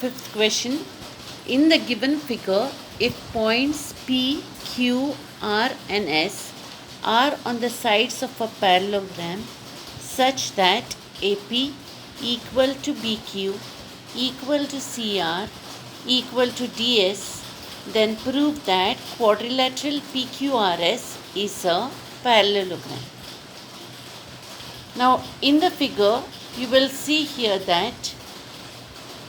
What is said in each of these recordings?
fifth question. In the given figure, if points P, Q, R and S are on the sides of a parallelogram such that AP equal to BQ equal to CR equal to DS, then prove that quadrilateral PQRS is a parallelogram. Now in the figure you will see here that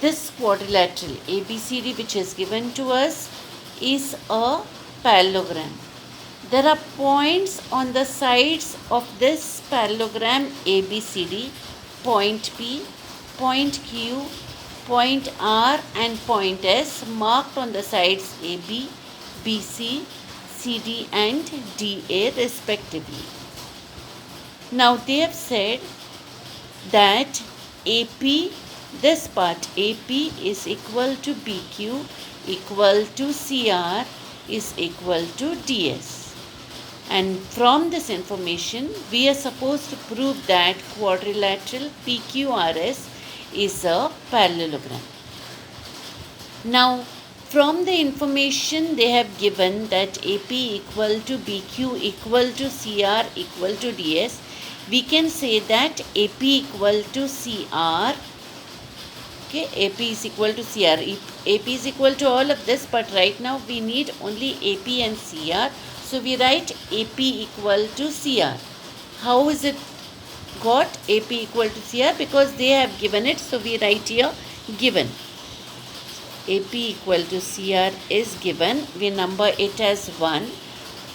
this quadrilateral ABCD which is given to us is a parallelogram. There are points on the sides of this parallelogram ABCD, point P, point Q, point R and point S marked on the sides AB, BC, CD and DA respectively. Now they have said that AP, this part AP is equal to BQ equal to CR is equal to DS. And from this information we are supposed to prove that quadrilateral PQRS is a parallelogram. Now from the information they have given that AP equal to BQ equal to CR equal to DS, we can say that AP equal to CR. Okay, AP is equal to CR. AP is equal to all of this, but right now we need only AP and CR. So we write AP equal to CR. How is it got AP equal to CR? Because they have given it. So we write here given. AP equal to CR is given. We number it as 1.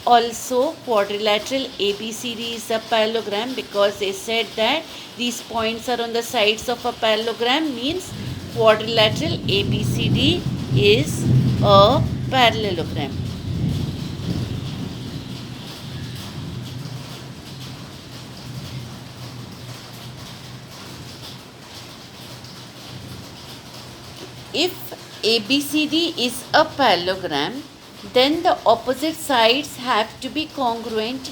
Also quadrilateral ABCD is a parallelogram because they said that these points are on the sides of a parallelogram, means quadrilateral ABCD is a parallelogram. If ABCD is a parallelogram, then the opposite sides have to be congruent.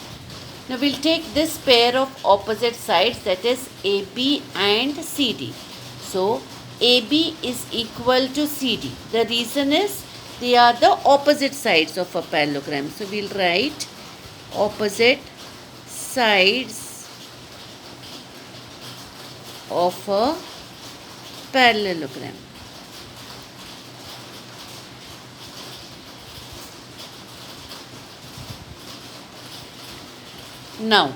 Now we'll take this pair of opposite sides, that is AB and CD. So AB is equal to CD. The reason is they are the opposite sides of a parallelogram. So we'll write opposite sides of a parallelogram. Now,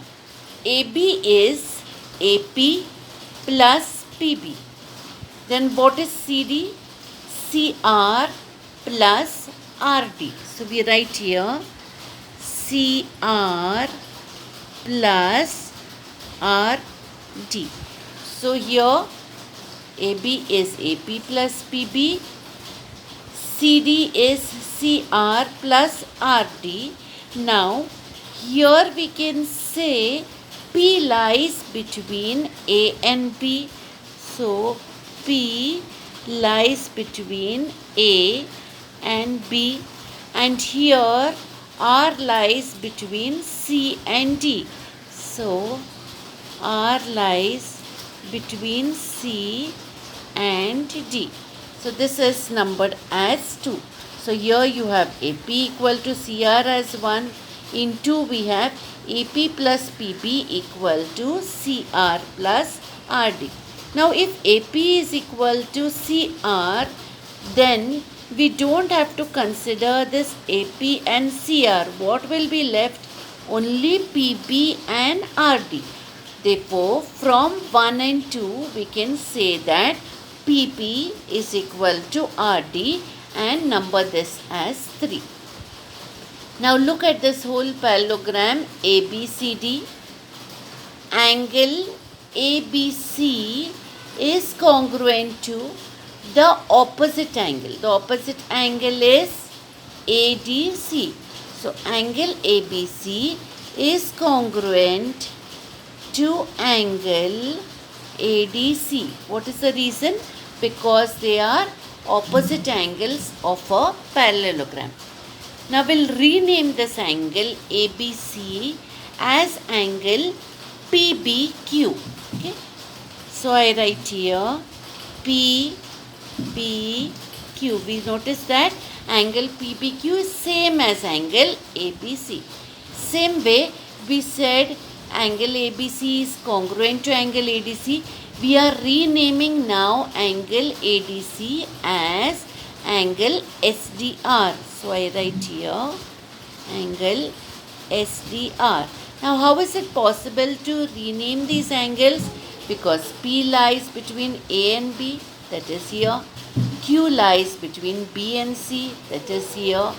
AB is AP plus PB. Then what is CD? CR plus RD. So we write here CR plus RD. So here AB is AP plus PB. CD is CR plus RD. Now here we can say P lies between A and B. So P lies between A and B, and here R lies between C and D. So R lies between C and D. So this is numbered as 2. So here you have AP equal to CR as 1. In 2 we have AP plus PB equal to CR plus RD. Now if AP is equal to CR, then we don't have to consider this AP and CR. What will be left? Only PB and RD. Therefore, from 1 and 2 we can say that PP is equal to RD and number this as 3. Now look at this whole parallelogram ABCD. Angle ABC is congruent to the opposite angle. The opposite angle is ADC. So angle ABC is congruent to angle ADC. What is the reason? Because they are opposite angles of a parallelogram. Now we'll rename this angle ABC as angle PBQ. Okay. So I write here PBQ PBQ. We notice that angle PBQ is same as angle ABC. Same way we said angle ABC is congruent to angle ADC. We are renaming now angle ADC as angle SDR. So I write here angle SDR. Now how is it possible to rename these angles? Because P lies between A and B, that is here. Q lies between B and C, that is here.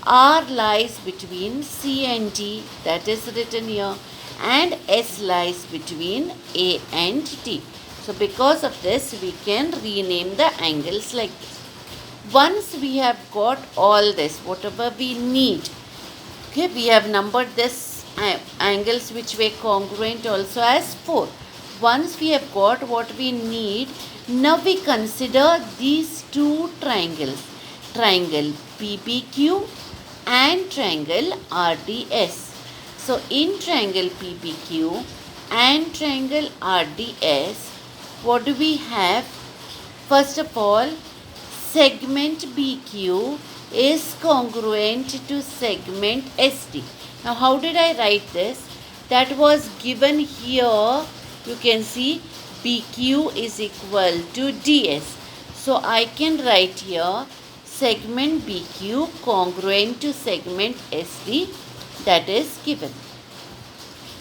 R lies between C and D, that is written here. And S lies between A and D. So because of this, we can rename the angles like this. Once we have got all this, whatever we need, okay, we have numbered this angles which were congruent also as 4. Once we have got what we need, now we consider these two triangles, triangle PBQ and triangle RDS. So in triangle PBQ and triangle RDS, what do we have? First of all, segment BQ is congruent to segment SD. Now how did I write this? That was given here. You can see BQ is equal to DS. So I can write here segment BQ congruent to segment SD, that is given.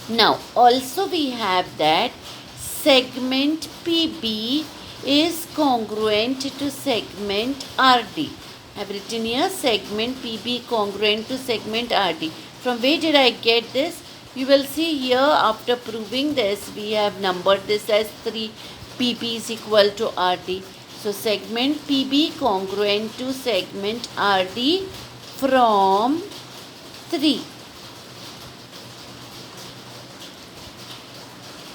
Now also we have that segment PB is congruent to segment RD. I have written here segment PB congruent to segment RD. From where did I get this? You will see here after proving this, we have numbered this as 3. PB is equal to RD. So segment PB congruent to segment RD from 3.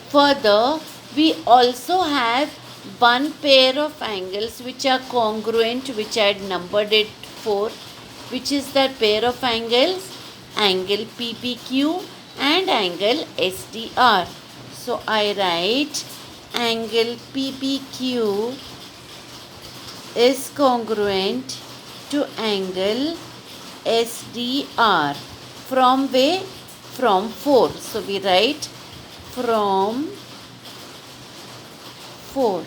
Further, we also have one pair of angles which are congruent, which I had numbered it 4. Which is that pair of angles? Angle PBQ and angle SDR. So I write angle PBQ is congruent to angle SDR. From where? From 4. So we write from 4.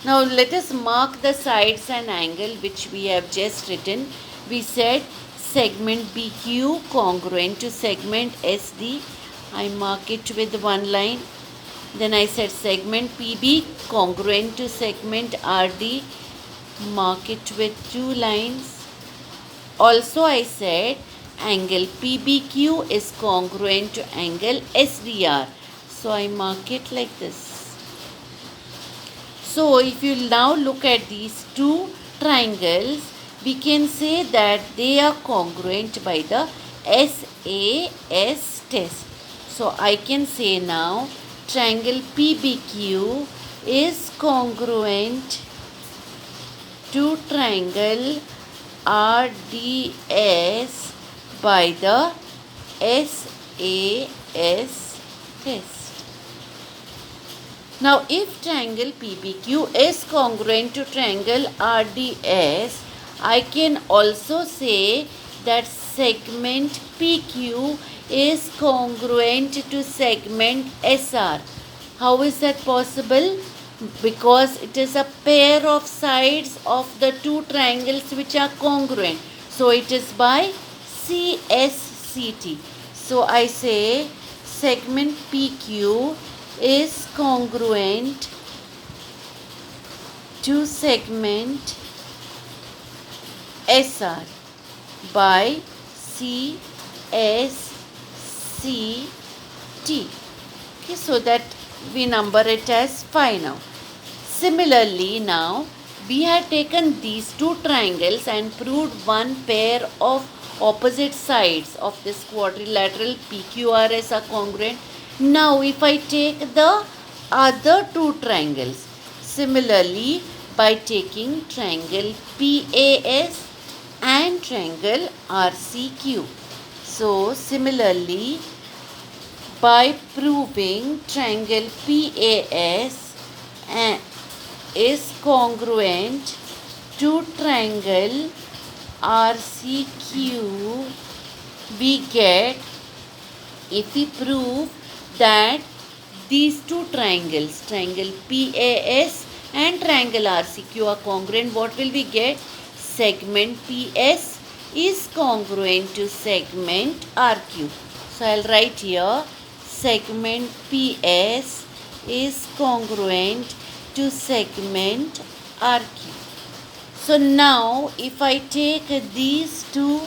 Now let us mark the sides and angle which we have just written. We said segment BQ congruent to segment SD. I mark it with one line. Then I said segment PB congruent to segment RD. Mark it with 2 lines. Also I said angle PBQ is congruent to angle SDR. So I mark it like this. So if you now look at these two triangles, we can say that they are congruent by the SAS test. So I can say now triangle PBQ is congruent to triangle RDS by the SAS test. Now if triangle PBQ is congruent to triangle RDS, I can also say that segment PQ is congruent to segment SR. How is that possible? Because it is a pair of sides of the two triangles which are congruent. So it is by CSCT. So I say segment PQ is congruent to segment SR by CSCT. Okay, so that we number it as 5 now. Similarly, now we have taken these two triangles and proved one pair of opposite sides of this quadrilateral PQRS are congruent. Now if I take the other two triangles, similarly by taking triangle PAS and triangle RCQ. So similarly by proving triangle PAS is congruent two triangle RCQ we get if we prove that these two triangles, triangle PAS and triangle RCQ are congruent, what will we get? Segment PS is congruent to segment RQ. So I'll write here segment PS is congruent to segment RQ. So now if I take these two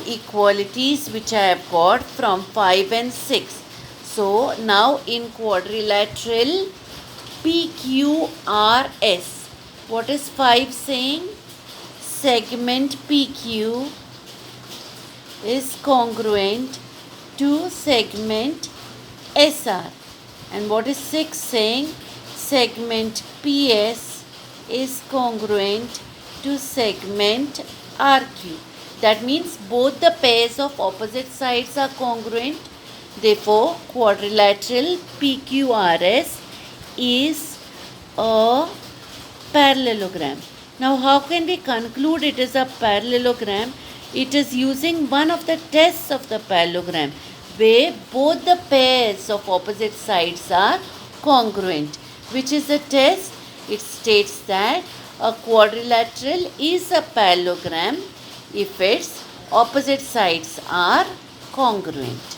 equalities which I have got from 5 and 6. So now in quadrilateral PQRS, what is 5 saying? Segment PQ is congruent to segment SR. And what is 6 saying? Segment PS is congruent to segment RQ. That means both the pairs of opposite sides are congruent. Therefore, quadrilateral PQRS is a parallelogram. Now, how can we conclude it is a parallelogram? It is using one of the tests of the parallelogram where both the pairs of opposite sides are congruent. Which is the test? It states that a quadrilateral is a parallelogram if its opposite sides are congruent.